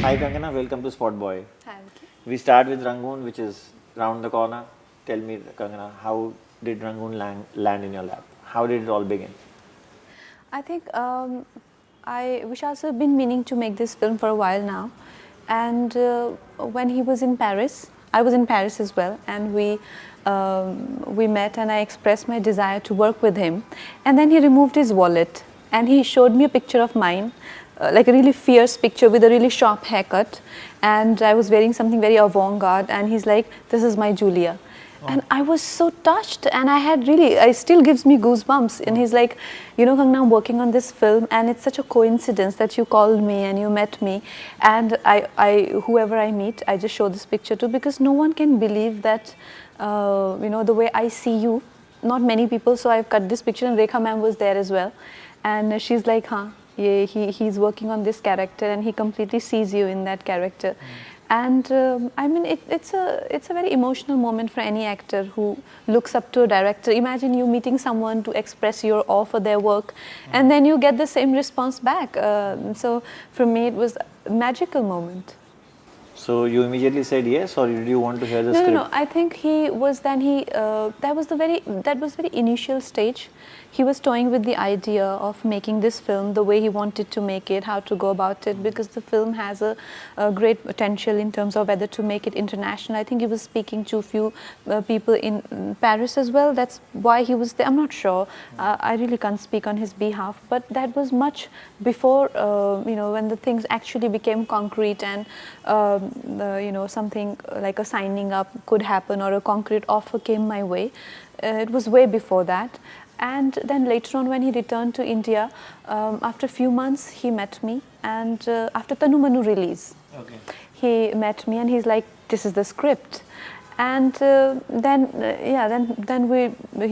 Hi Kangana, welcome to SpotboyE. Thank you. We start with Rangoon, which is round the corner. Tell me, Kangana, how did Rangoon land in your lap? How did it all begin? I think Vishal sir have been meaning to make this film for a while now, and when he was in Paris, I was in Paris as well, and we met, and I expressed my desire to work with him, and then he removed his wallet, and he showed me a picture of mine, like a really fierce picture with a really sharp haircut, and I was wearing something very avant-garde, and he's like, "This is my Julia." And I was so touched, and it still gives me goosebumps. And he's like, you know, Kangana, I'm working on this film, and it's such a coincidence that you called me and you met me. And whoever I meet, I just show this picture to, because no one can believe that, you know, the way I see you, not many people. So I've cut this picture, and Rekha ma'am was there as well. And she's like, huh, yeah, he's working on this character, and he completely sees you in that character. And I mean, it's a very emotional moment for any actor who looks up to a director. Imagine you meeting someone to express your awe for their work, and then you get the same response back. So for me, it was a magical moment. So you immediately said yes, or did you want to hear the No, script? no, no. I think that was very initial stage. He was toying with the idea of making this film the way he wanted to make it, how to go about it, because the film has a great potential in terms of whether to make it international. I think he was speaking to a few people in Paris as well. That's why he was there. I'm not sure. I really can't speak on his behalf, but that was much before, you know, when the things actually became concrete, and you know, something like a signing up could happen or a concrete offer came my way. It was way before that. And then later on, when he returned to India, after a few months, he met me. And after Tanu Manu release, he met me, and he's like, "This is the script." And then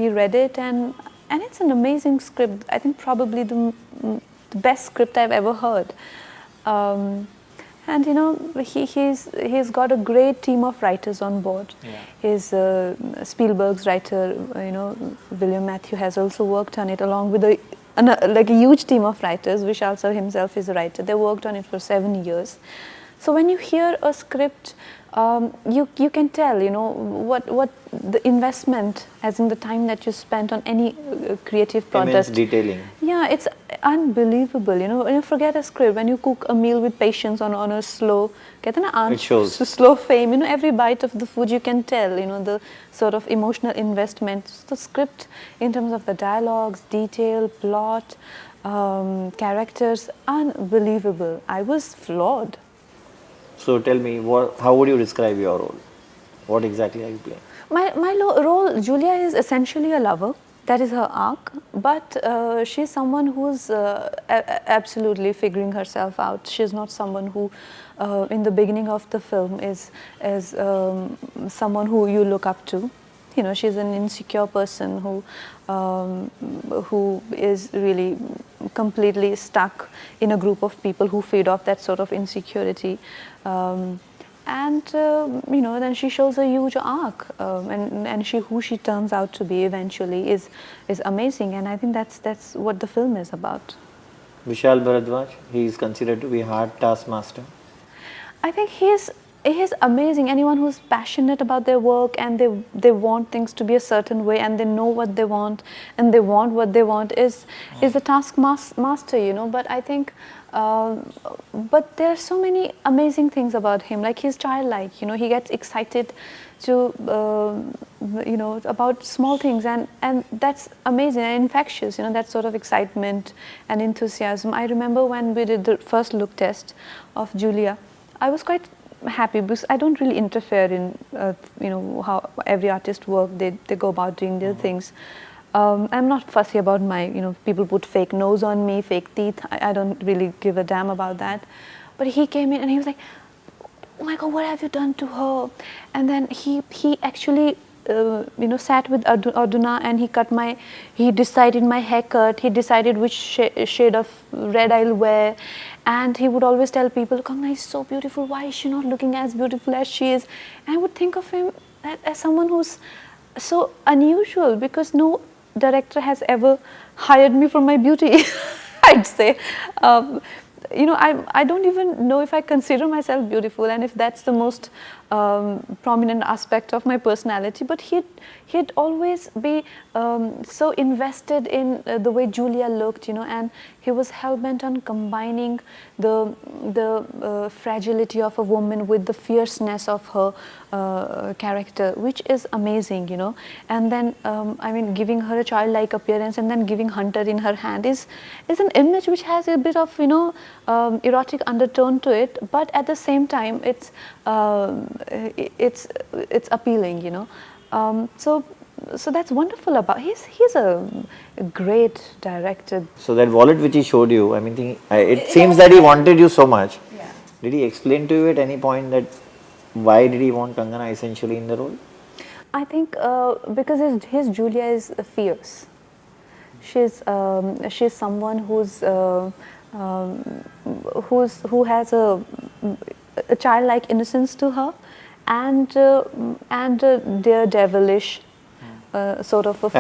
he read it, and it's an amazing script. I think probably the best script I've ever heard. And you know, he's got a great team of writers on board. Yeah. His Spielberg's writer, you know, William Matthew has also worked on it, along with like a huge team of writers. Vishal sir himself is a writer. They worked on it for 7 years. So when you hear a script, you can tell, you know, what the investment, as in the time that you spent on any creative product. Immense detailing. Yeah, it's unbelievable. You know, when you forget a script, when you cook a meal with patience on a slow, It shows. slow flame, you know, every bite of the food you can tell, you know, the sort of emotional investment. The script, in terms of the dialogues, detail, plot, characters, unbelievable. I was floored. So tell me, how would you describe your role? What exactly are you playing? My role, Julia, is essentially a lover. That is her arc, but she's someone who's absolutely figuring herself out. She's not someone who, in the beginning of the film, is someone who you look up to. You know, she's an insecure person who is really completely stuck in a group of people who feed off that sort of insecurity. You know, then she shows a huge arc, and who she turns out to be eventually is amazing, and I think that's what the film is about. Vishal Bharadwaj, he is considered to be a hard taskmaster. I think he's amazing. Anyone who's passionate about their work, and they want things to be a certain way, and they know what they want, and they want what they want, is the taskmaster, you know. But I think but there are so many amazing things about him. Like, he's childlike, you know, he gets excited to you know, about small things, and that's amazing and infectious, you know, that sort of excitement and enthusiasm. I remember when we did the first look test of Julia, I was quite happy because I don't really interfere in you know, how every artist work. They go about doing their things. I'm not fussy about my, you know, people put fake nose on me, fake teeth. I don't really give a damn about that. But he came in and he was like, "Oh my God, what have you done to her?" And then he actually you know, sat with Arduna, and he decided my haircut, he decided which shade of red I'll wear, and he would always tell people, "Kangana is so beautiful, why is she not looking as beautiful as she is?" And I would think of him as someone who's so unusual, because no director has ever hired me for my beauty. I'd say I don't even know if I consider myself beautiful, and if that's the most prominent aspect of my personality. But he'd always be so invested in the way Julia looked, and he was hell-bent on combining the fragility of a woman with the fierceness of her character, which is amazing, And then, giving her a childlike appearance and then giving Hunter in her hand is an image which has a bit of, erotic undertone to it, but at the same time, it's appealing, So that's wonderful about. He's a great director. So that wallet which he showed you, it seems that he wanted you so much. Yeah. Did he explain to you at any point that why did he want Kangana essentially in the role? I think because his Julia is fierce. She's someone who has a childlike innocence to her, and daredevilish sort of a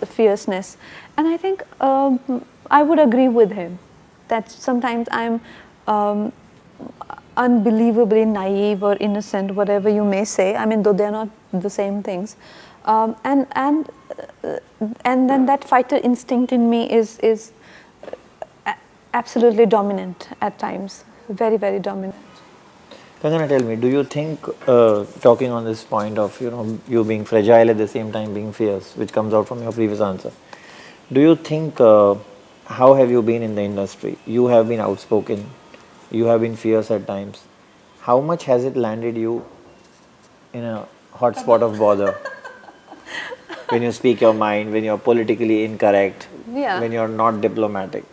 fierceness. And I think I would agree with him that sometimes I'm unbelievably naive or innocent, whatever you may say. Though they're not the same things, and then that fighter instinct in me is absolutely dominant at times, very, very dominant. Kangana, tell me, do you think, talking on this point of you being fragile at the same time being fierce, which comes out from your previous answer, do you think how have you been in the industry? You have been outspoken, you have been fierce at times. How much has it landed you in a hot spot of bother? When you speak your mind, when you're politically incorrect, when you're not diplomatic?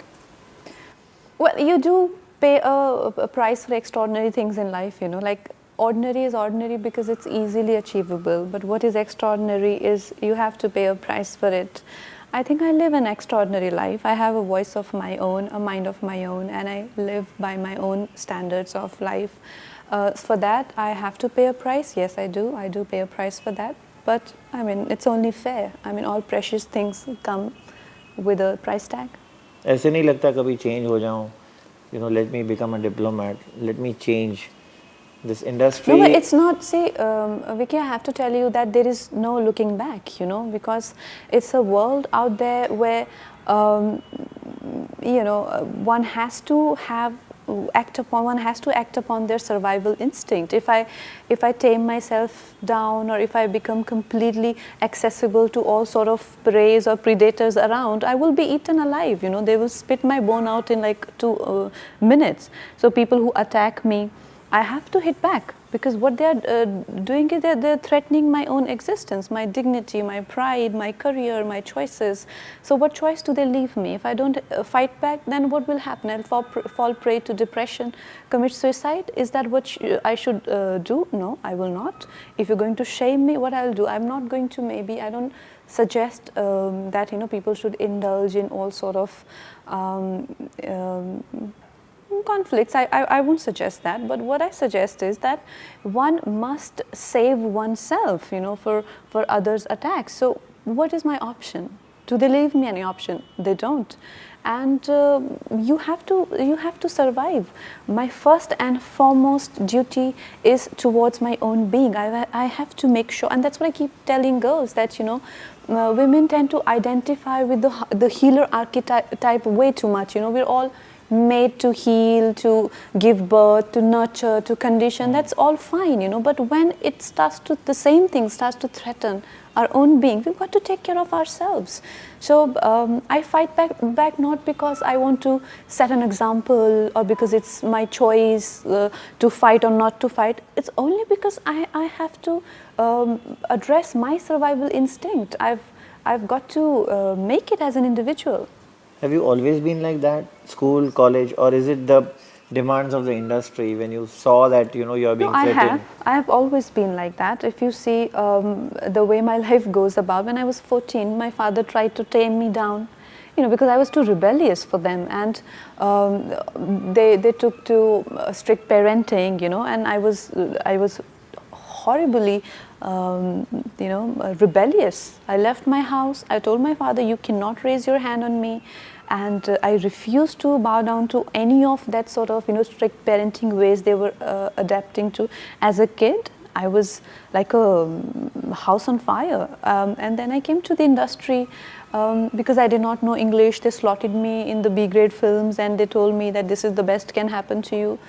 Well, you do pay a price for extraordinary things in life, like ordinary is ordinary because it's easily achievable, but what is extraordinary is you have to pay a price for it. I think I live an extraordinary life. I have a voice of my own, a mind of my own, and I live by my own standards of life. For that, I have to pay a price. Yes, I do. I do pay a price for that. But it's only fair. All precious things come with a price tag. ऐसे नहीं लगता कभी change हो जाऊं, let me become a diplomat, let me change this industry. No, but it's not. See, Vicky, I have to tell you that there is no looking back, because it's a world out there where, one has to act upon their survival instinct. If I tame myself down, or if I become completely accessible to all sort of preys or predators around, I will be eaten alive. They will spit my bone out in like 2 minutes. So people who attack me, I have to hit back, because what they are doing is they're threatening my own existence, my dignity, my pride, my career, my choices. So what choice do they leave me? If I don't fight back, then what will happen? I'll fall prey to depression, commit suicide? Is that what I should do? No, I will not. If you're going to shame me, what I'll do? I'm not going to I don't suggest that people should indulge in all sort of conflicts. I won't suggest that, but what I suggest is that one must save oneself, for others' attacks. So what is my option? Do they leave me any option? They don't. And you have to survive. My first and foremost duty is towards my own being. I have to make sure, and that's what I keep telling girls, that women tend to identify with the healer archetype way too much. We're all made to heal, to give birth, to nurture, to condition. That's all fine, but when the same thing starts to threaten our own being, we've got to take care of ourselves. So I fight back not because I want to set an example, or because it's my choice to fight or not to fight. It's only because I have to address my survival instinct. I've got to make it as an individual. Have you always been like that? School, college, or is it the demands of the industry when you saw that you're being threatened? I have always been like that. If you see the way my life goes about, when I was 14, my father tried to tame me down, because I was too rebellious for them, and they took to strict parenting, and I was horribly rebellious. I left my house. I told my father, you cannot raise your hand on me. And I refused to bow down to any of that sort of, strict parenting ways they were adapting to. As a kid, I was like a house on fire. And then I came to the industry because I did not know English. They slotted me in the B grade films and they told me that this is the best can happen to you.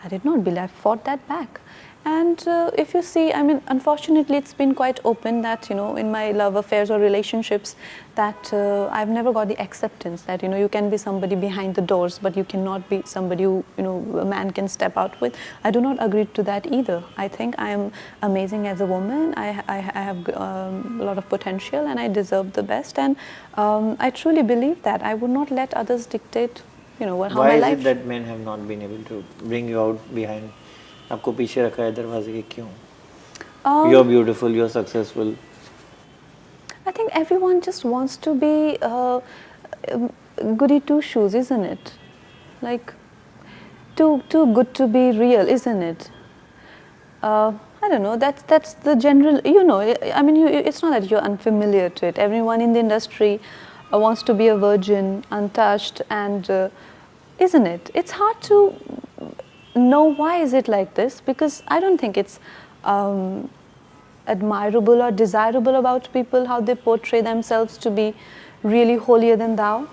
I did not believe. I fought that back. And if you see, I mean, unfortunately, it's been quite open that, in my love affairs or relationships, that I've never got the acceptance that, you can be somebody behind the doors, but you cannot be somebody who, a man can step out with. I do not agree to that either. I think I am amazing as a woman. I have a lot of potential and I deserve the best. And I truly believe that. I would not let others dictate, how my life. Why is it that men have not been able to bring you out behind? आपको पीछे रखा है दरवाजे के क्यों? You're beautiful, you're successful. I think everyone just wants to be goody two shoes, isn't it? Like too good to be real, isn't it? I don't know. That's the general. I mean, it's not that you're unfamiliar to it. Everyone in the industry wants to be a virgin, untouched, and isn't it? It's hard to know why is it like this, because I don't think it's admirable or desirable about people how they portray themselves to be really holier than thou.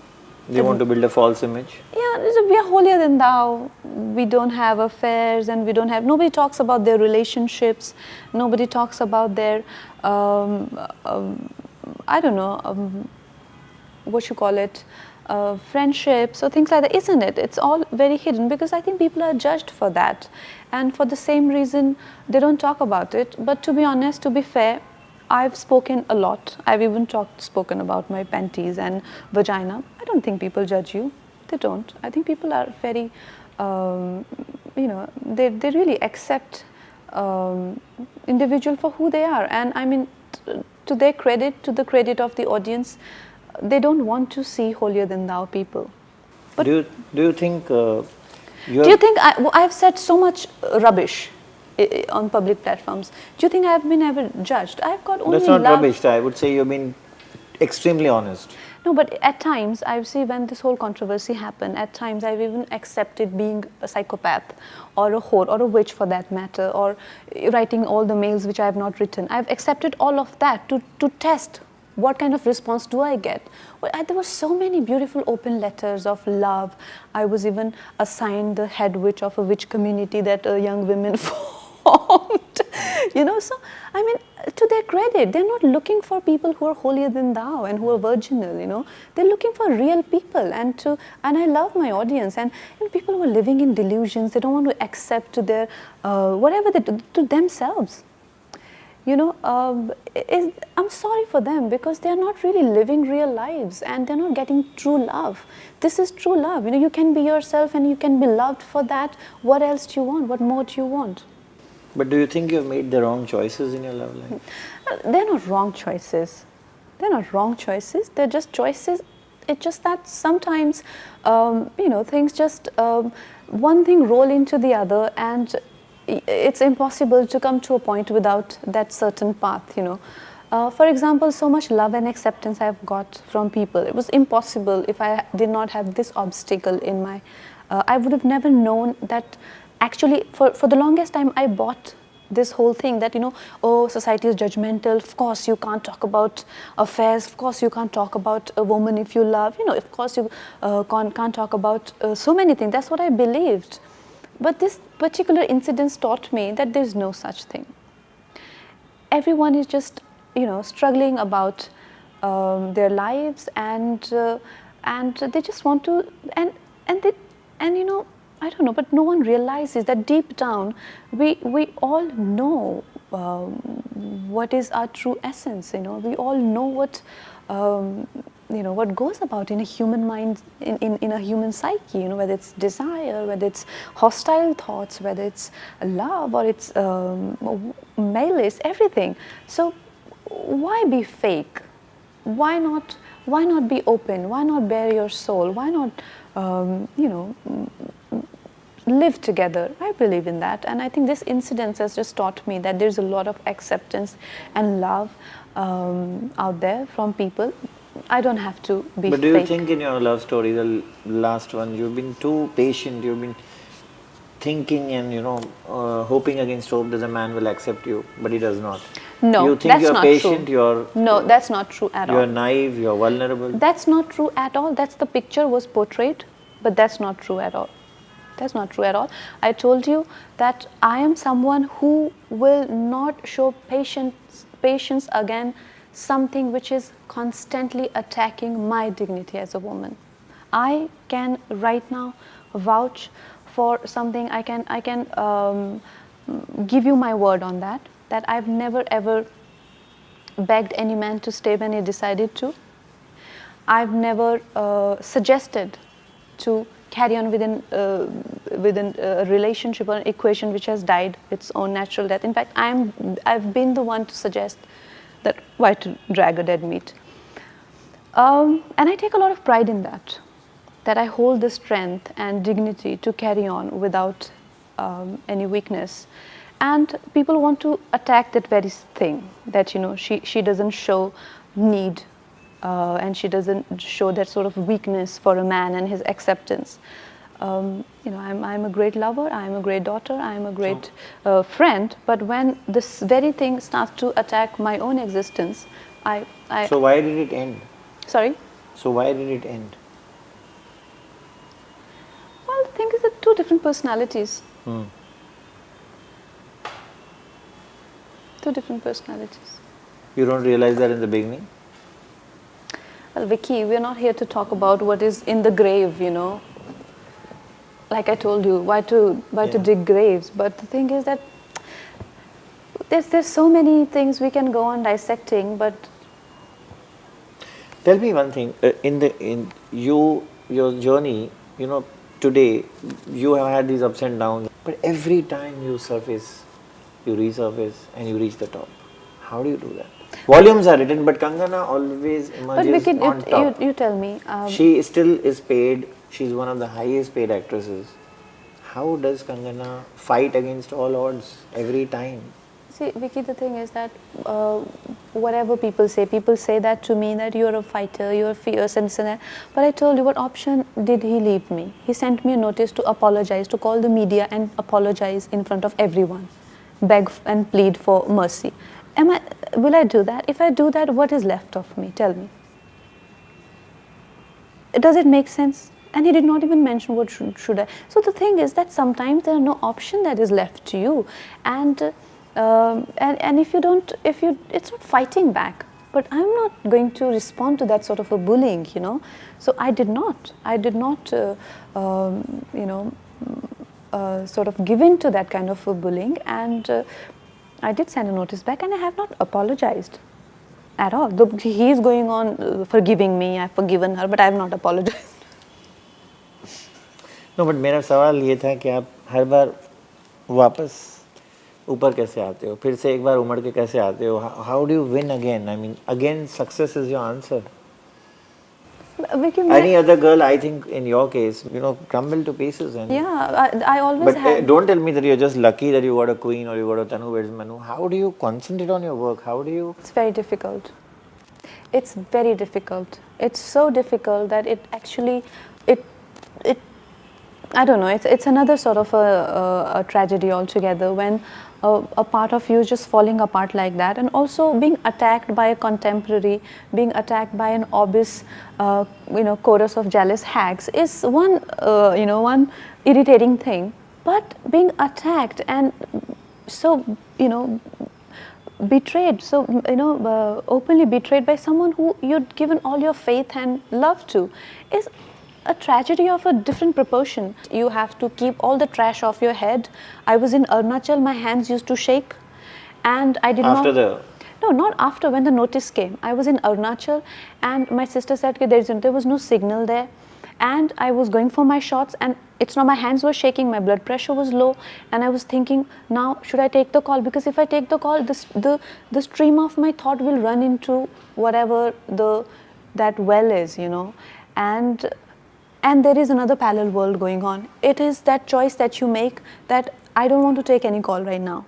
They want to build a false image. Yeah, we are holier than thou. We don't have affairs and nobody talks about their relationships. Nobody talks about their, I don't know, what you call it, friendships or things like that, isn't it? It's all very hidden because I think people are judged for that. And for the same reason, they don't talk about it. But to be honest, to be fair, I've spoken a lot. I've even spoken about my panties and vagina. I don't think people judge you. They don't. I think people are very, they really accept individual for who they are. And I mean, to their credit, to the credit of the audience, they don't want to see holier than thou people. But do you think do you think I've said so much rubbish on public platforms? Do you think I've been ever judged? I've got only that's not love. rubbish. I would say you've been extremely honest. No, but at times I've seen when this whole controversy happened, at times I've even accepted being a psychopath or a whore or a witch for that matter, or writing all the mails which I have not written. I've accepted all of that to test what kind of response do I get? Well, there were so many beautiful open letters of love. I was even assigned the head witch of a witch community that young women formed. So I mean, to their credit, they're not looking for people who are holier than thou and who are virginal. They're looking for real people, and I love my audience. And people who are living in delusions, they don't want to accept to their whatever they do to themselves. I'm sorry for them because they're not really living real lives and they're not getting true love. This is true love. You can be yourself and you can be loved for that. What else do you want? What more do you want? But do you think you've made the wrong choices in your love life? They're not wrong choices. They're not wrong choices. They're just choices. It's just that sometimes, things just, one thing roll into the other, and it's impossible to come to a point without that certain path, For example, so much love and acceptance I've got from people. It was impossible if I did not have this obstacle in my, I would have never known that actually for the longest time I bought this whole thing that, society is judgmental. Of course, you can't talk about affairs. Of course, you can't talk about a woman if you love. Of course, you can't talk about so many things. That's what I believed. But this particular incident taught me that there's no such thing. Everyone is just, struggling about their lives, and they just want to, and I don't know, but no one realizes that deep down, we all know what is our true essence. We all know what. What goes about in a human mind, in a human psyche, whether it's desire, whether it's hostile thoughts, whether it's love or it's malice, everything. So why be fake? Why not be open? Why not bare your soul? Why not, live together. I believe in that, and I think this incident has just taught me that there's a lot of acceptance and love out there from people. I don't have to be But do you fake. think in your love story, the last one, you've been too patient, you've been thinking and hoping against hope that the man will accept you, but he does not. No, You think that's you're not patient, true. No, that's not true at all. you're naive, you're vulnerable. That's not true at all. That's the picture was portrayed, but that's not true at all. That's not true at all. I told you that I am someone who will not show patience again something which is constantly attacking my dignity as a woman. I can right now vouch for something. I can give you my word on that. That I've never ever begged any man to stay when he decided to. I've never suggested to carry on within a relationship or an equation which has died its own natural death. In fact, I've been the one to suggest that why to drag a dead meat. And I take a lot of pride in that I hold the strength and dignity to carry on without any weakness. And people want to attack that very thing, that she doesn't show need and she doesn't show that sort of weakness for a man and his acceptance. I'm a great lover, I'm a great daughter, I'm a great friend, but when this very thing starts to attack my own existence, So why did it end? Sorry? So why did it end? Well, the thing is that two different personalities. Two different personalities. You don't realize that in the beginning? Well, Vicky, we're not here to talk about what is in the grave, Like I told you, why to dig graves? But the thing is that there's so many things we can go on dissecting, but Tell me one thing. In your journey, today you have had these ups and downs, but every time you surface, you resurface, and you reach the top. How do you do that? Volumes are written, but Kangana always emerges Vicky, on top. you tell me. She still is paid. She's one of the highest paid actresses. How does Kangana fight against all odds every time? See, Vicky, the thing is that whatever people say that to me, that you're a fighter, you're fierce and this and that. But I told you, what option did he leave me? He sent me a notice to apologize, to call the media and apologize in front of everyone, beg and plead for mercy. Will I do that? If I do that, what is left of me? Tell me. Does it make sense? And he did not even mention what should I. So the thing is that sometimes there are no option that is left to you, and if you don't, it's not fighting back. But I'm not going to respond to that sort of a bullying, So I did not sort of give in to that kind of a bullying, and I did send a notice back, and I have not apologized at all. Though he is going on forgiving me, I've forgiven her, but I have not apologized. No, but मेरा सवाल ये था कि आप हर बार वापस ऊपर कैसे आते हो? फिर से एक बार उमड़ के कैसे आते हो? How do you win again? I mean, again, success is your answer. Any other girl, I think, in your case, crumble to pieces. And yeah, I always but have. Don't tell me that you're just lucky that you got a queen or you got a Tanu Weds Manu. How do you concentrate on your work? How do you? It's very difficult. It's very difficult. It's so difficult that it actually, I don't know, it's another sort of a tragedy altogether when a part of you is just falling apart like that, and also being attacked by a contemporary, being attacked by an obvious, chorus of jealous hags is one irritating thing. But being attacked and so, betrayed, so, openly betrayed by someone who you'd given all your faith and love to is a tragedy of a different proportion. You have to keep all the trash off your head. I was in Arunachal, my hands used to shake, and I did after not... No, not after, when the notice came. I was in Arunachal, and my sister said there was no signal there, and I was going for my shots, and my hands were shaking, my blood pressure was low, and I was thinking, now should I take the call? Because if I take the call, the stream of my thought will run into whatever that well is, and there is another parallel world going on. It is that choice that you make that I don't want to take any call right now.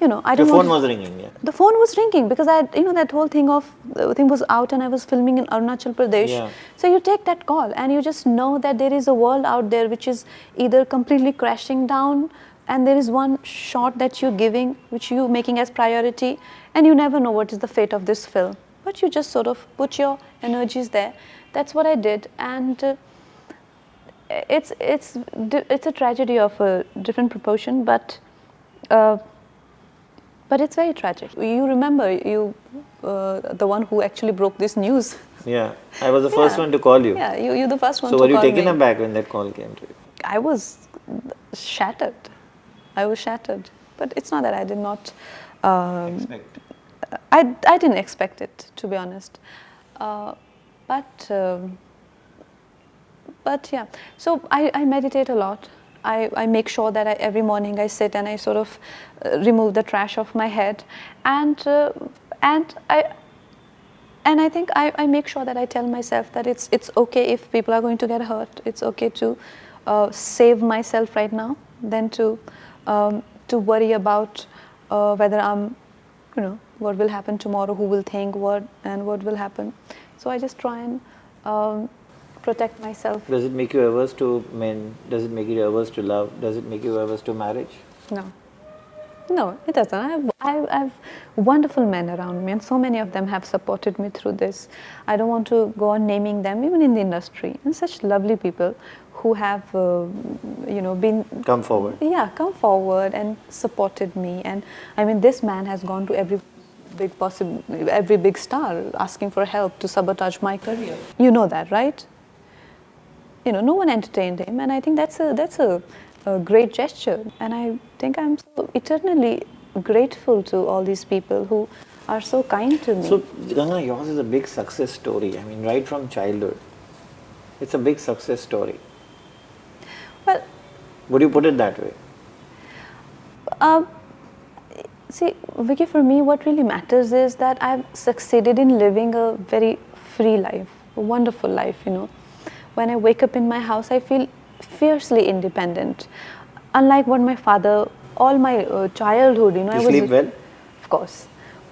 You know, I Your don't phone want was ringing, yeah. the phone was ringing because I had, you know, that whole thing was out and I was filming in Arunachal Pradesh. Yeah. So you take that call and you just know that there is a world out there which is either completely crashing down, and there is one shot that you're giving, which you making as priority, and you never know what is the fate of this film. But you just sort of put your energies there. That's what I did, and it's a tragedy of a different proportion, but it's very tragic. You remember the one who actually broke this news. Yeah, I was the first Yeah. one to call you. Yeah, you're the first one So to were you call taken me. aback when that call came to you? I was shattered. I was shattered. But it's not that I did not. Expect. I didn't expect it, to be honest. But yeah, so I meditate a lot. I make sure that every morning I sit and I sort of remove the trash off my head, and I think I make sure that I tell myself that it's okay if people are going to get hurt. It's okay to save myself right now than to worry about whether I'm, you know, what will happen tomorrow, who will think what, and what will happen. So I just try and protect myself. Does it make you averse to men? Does it make you averse to love? Does it make you averse to marriage? No, it doesn't. I have wonderful men around me, and so many of them have supported me through this. I don't want to go on naming them, even in the industry, and such lovely people who have, you know, been Come forward. Yeah, come forward and supported me. And I mean, this man has gone to every big star asking for help to sabotage my career. You know that, right? You know, no one entertained him, and I think that's a great gesture. And I think I'm so eternally grateful to all these people who are so kind to me. So, Kangana, yours is a big success story. I mean, right from childhood. It's a big success story. Well, Would you put it that way? see, Vicky, for me, what really matters is that I've succeeded in living a very free life, a wonderful life, you know. When I wake up in my house, I feel fiercely independent. Unlike what my father, all my childhood, you know, You sleep well? Of course.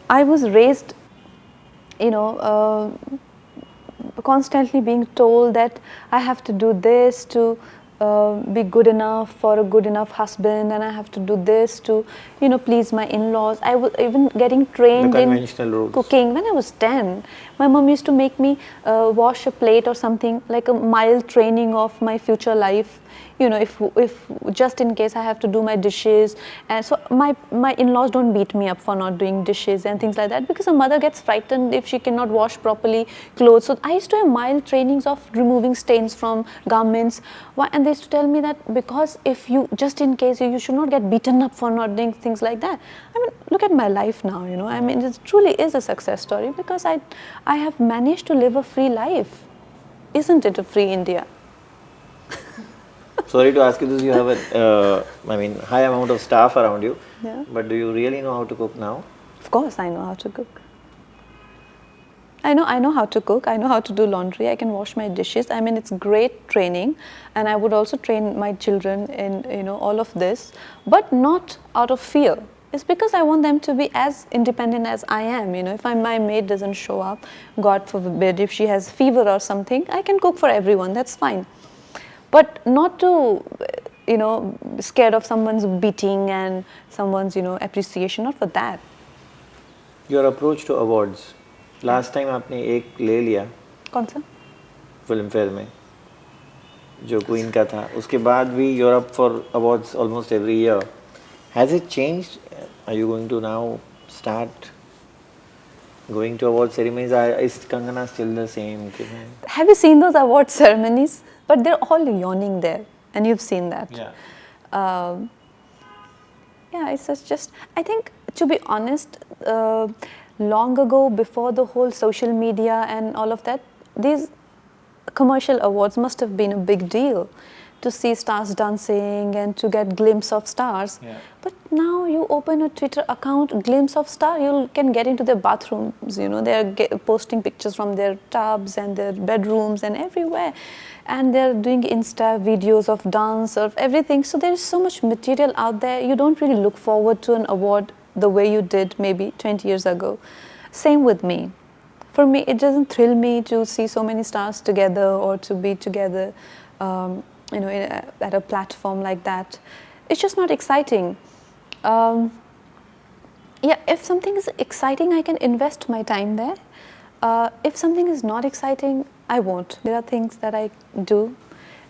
I was raised, you know, constantly being told that I have to do this to be good enough for a good enough husband, and I have to do this to, you know, please my in-laws. I was even getting trained The in conventional rules. cooking when I was 10. My mom used to make me wash a plate or something, like a mild training of my future life. You know, if just in case I have to do my dishes, and so my in-laws don't beat me up for not doing dishes and things like that, because a mother gets frightened if she cannot wash properly clothes. So I used to have mild trainings of removing stains from garments. And they used to tell me that because if you, just in case, you should not get beaten up for not doing things like that. I mean, look at my life now, you know. I mean, it truly is a success story because I have managed to live a free life. Isn't it a free India? Sorry to ask you this, you have a, high amount of staff around you. Yeah. But do you really know how to cook now? Of course, I know how to cook. I know how to cook. I know how to do laundry. I can wash my dishes. I mean, it's great training, and I would also train my children in, you know, all of this, but not out of fear. It's because I want them to be as independent as I am. You know, if my maid doesn't show up, God forbid, if she has fever or something, I can cook for everyone. That's fine. But not to, you know, scared of someone's beating and someone's, you know, appreciation. Not for that. Your approach to awards. Last time आपने एक ले लिया कौन सा? Film fair में जो queen का था, उसके बाद भी you're up for awards almost every year. Has it changed? Are you going to now start going to award ceremonies? Is Kangana still the same? Have you seen those award ceremonies? But they're all yawning there, and you've seen that. Yeah. Yeah, it's just, I think, to be honest, long ago, before the whole social media and all of that, these commercial awards must have been a big deal, to see stars dancing and to get glimpse of stars. Yeah. But now you open a Twitter account, glimpse of star, you can get into their bathrooms, you know, they're posting pictures from their tubs and their bedrooms and everywhere. And they're doing Insta videos of dance, of everything. So there's so much material out there. You don't really look forward to an award the way you did maybe 20 years ago. Same with me. For me, it doesn't thrill me to see so many stars together or to be together, you know, at a platform like that. It's just not exciting. Yeah, if something is exciting, I can invest my time there. If something is not exciting, I won't. There are things that I do,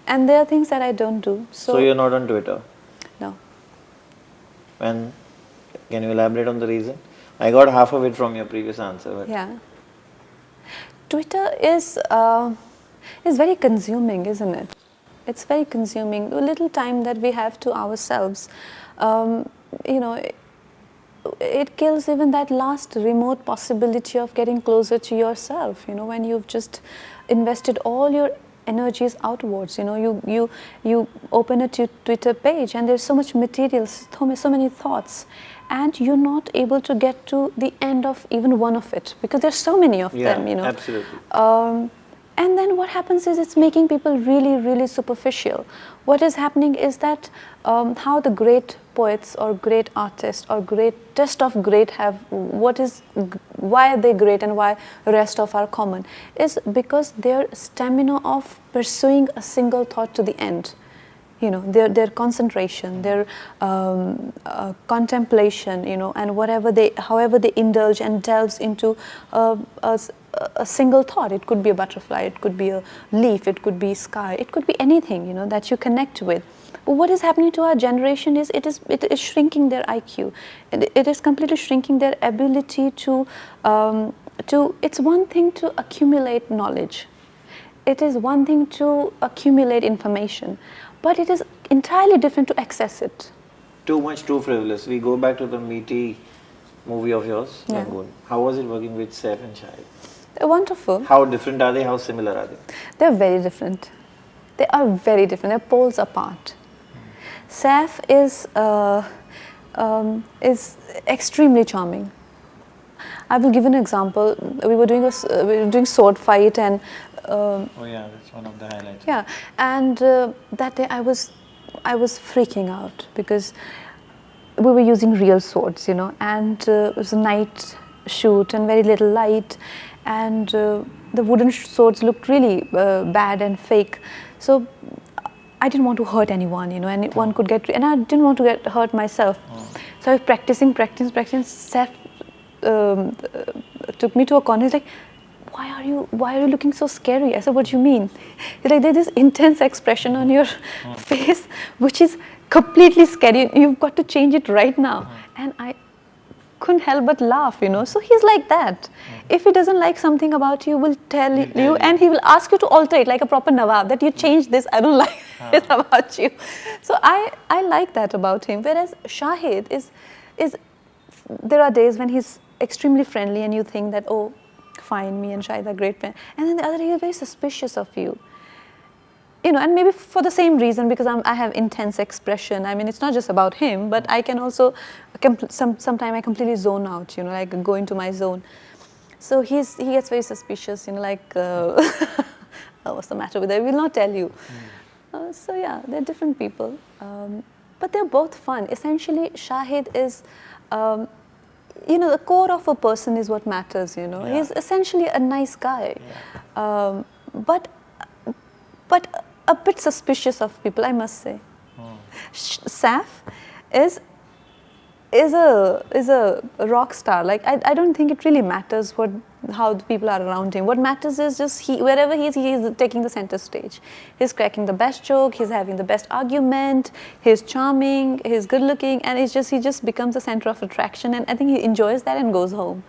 and there are things that I don't do. So you're not on Twitter? No. And can you elaborate on the reason? I got half of it from your previous answer. But Yeah. Twitter is very consuming, isn't it? It's very consuming. The little time that we have to ourselves, you know, it kills even that last remote possibility of getting closer to yourself. You know, when you've just invested all your energies outwards. You know, you open a Twitter page and there's so much material, so many thoughts, and you're not able to get to the end of even one of it because there's so many of them. You know, absolutely. And then what happens is it's making people really, really superficial. What is happening is that how the great poets or great artists or greatest of great have, why are they great and why the rest of are common, is because their stamina of pursuing a single thought to the end. You know, their concentration, their contemplation, you know, and however they indulge and delves into a single thought. It could be a butterfly, it could be a leaf, it could be sky, it could be anything, you know, that you connect with. But what is happening to our generation is it is shrinking their IQ. It is completely shrinking their ability to it's one thing to accumulate knowledge. It is one thing to accumulate information, but it is entirely different to access it. Too much, too frivolous. We go back to the meaty movie of yours, Yeah. Rangoon. How was it working with Saif and Shahid? They're wonderful. How different are they? How similar are they? They're very different. They are very different. They're poles apart. Saif is extremely charming. I will give an example. We were doing sword fight and. Oh yeah, that's one of the highlights. Yeah, and that day I was freaking out because we were using real swords, you know, and it was a night shoot and very little light, and the wooden swords looked really bad and fake. So I didn't want to hurt anyone, you know, and one could get, and I didn't want to get hurt myself. So I was practicing. Seth took me to a corner. He's like, why are you looking so scary? I said, what do you mean? He's like, there's this intense expression on your face, which is completely scary. You've got to change it right now. And I couldn't help but laugh, you know. So he's like that. If he doesn't like something about you, will tell you, and he will ask you to alter it like a proper Nawab, that you change this, I don't like it about you. So I like that about him. Whereas Shahid is there are days when he's extremely friendly and you think that, oh, fine, me and Shahid are great friends. And then the other day he's very suspicious of you. You know, and maybe for the same reason, because I have intense expression. I mean, it's not just about him, but I can also, sometimes I completely zone out, you know, like go into my zone. So he gets very suspicious, you know, like, what's the matter with it? I will not tell you. So yeah, they're different people. But they're both fun. Essentially, Shahid is, you know, the core of a person is what matters, you know. Yeah. He's essentially a nice guy. Yeah. But a bit suspicious of people, I must say. Saif is a rock star. Like I don't think it really matters how the people are around him. What matters is just wherever he is taking the center stage. He's cracking the best joke. He's having the best argument. He's charming. He's good looking, and he just becomes the center of attraction. And I think he enjoys that and goes home.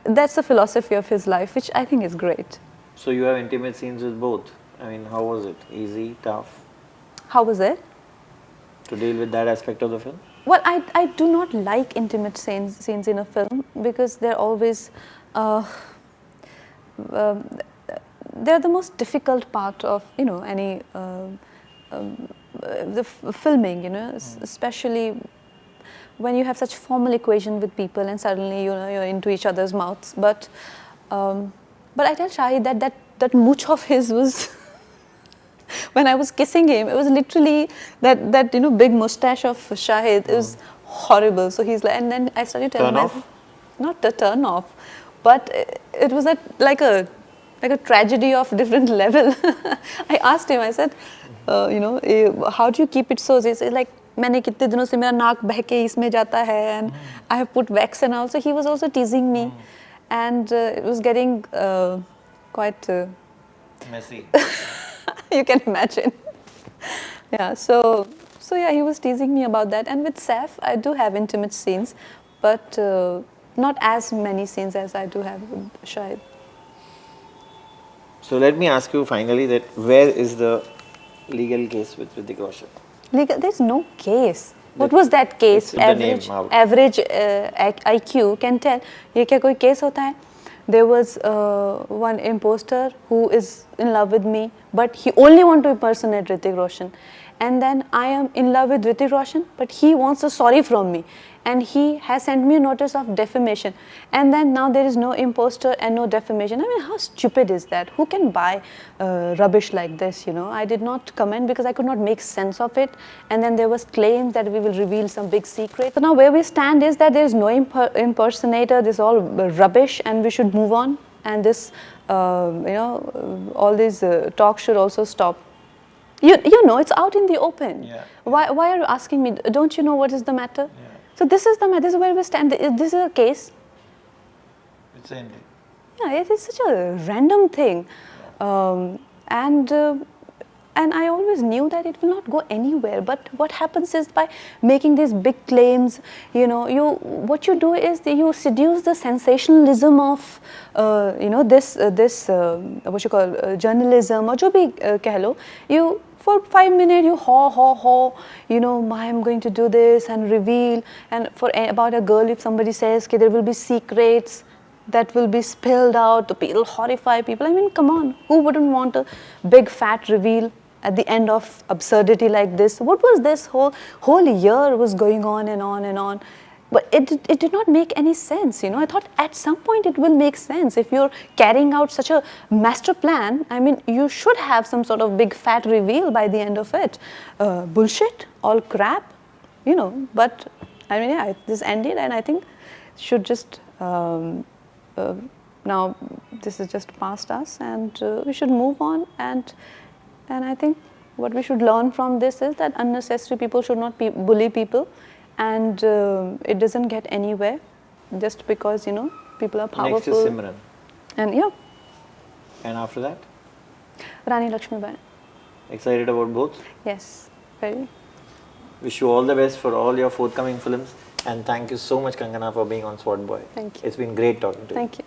That's the philosophy of his life, which I think is great. So you have intimate scenes with both. I mean, how was it? Easy, tough? How was it? To deal with that aspect of the film? Well, I do not like intimate scenes in a film because they're always, they're the most difficult part of, you know, any filming, you know, especially when you have such formal equation with people and suddenly, you know, you're into each other's mouths. But I tell Shahid that mooch of his was when I was kissing him, it was literally that you know, big mustache of Shahid. It was horrible. So he's like, and then I started telling Turn myself, not a turn off, but it was like a tragedy of different level. I asked him, I said, you know, how do you keep it so? He said, like, मैंने कितने दिनों से मेरा नाक बहके इसमें जाता है, and I have put wax and all. So he was also teasing me, and it was getting quite Messy. you can imagine. Yeah, so yeah, he was teasing me about that. And with Saif, I do have intimate scenes, but not as many scenes as I do have with Shahid. So let me ask you finally that where is the legal case with Hrithik Roshan? Legal, there's no case. What was that case? It's the name out. Average IQ can tell. ये क्या कोई case होता है? There was one imposter who is in love with me, but he only want to impersonate Hrithik Roshan. And then I am in love with Hrithik Roshan, but he wants a sorry from me. And he has sent me a notice of defamation. And then now there is no imposter and no defamation. I mean, how stupid is that? Who can buy rubbish like this, you know? I did not comment because I could not make sense of it. And then there was claims that we will reveal some big secret. So now where we stand is that there is no impersonator. This is all rubbish and we should move on. And this, you know, all these talk should also stop. You know, it's out in the open. Yeah. Why are you asking me? Don't you know what is the matter? Yeah. So this is the matter. This is where we stand. This is a case. It's ended. Yeah, it is such a random thing, and I always knew that it will not go anywhere. But what happens is by making these big claims, you know, what you do is you seduce the sensationalism of you know, this what you call journalism or jo bhi keh lo. You for 5 minutes you ho, you know, I am going to do this and reveal. And for about a girl, if somebody says that there will be secrets that will be spilled out, it'll horrify people. I mean, come on, who wouldn't want a big fat reveal at the end of absurdity like this? What was this whole year was going on and on and on? But it did not make any sense, you know. I thought at some point it will make sense. If you're carrying out such a master plan, I mean, you should have some sort of big fat reveal by the end of it. Bullshit, all crap, you know. But I mean, yeah, this ended, and I think should just now this is just past us, and we should move on. And I think what we should learn from this is that unnecessary people should not bully people. And it doesn't get anywhere just because, you know, people are powerful. Next is Simran. And yeah. And after that? Rani Lakshmibai. Excited about both? Yes, very. Wish you all the best for all your forthcoming films. And thank you so much, Kangana, for being on SpotboyE. Thank you. It's been great talking to you. Thank you.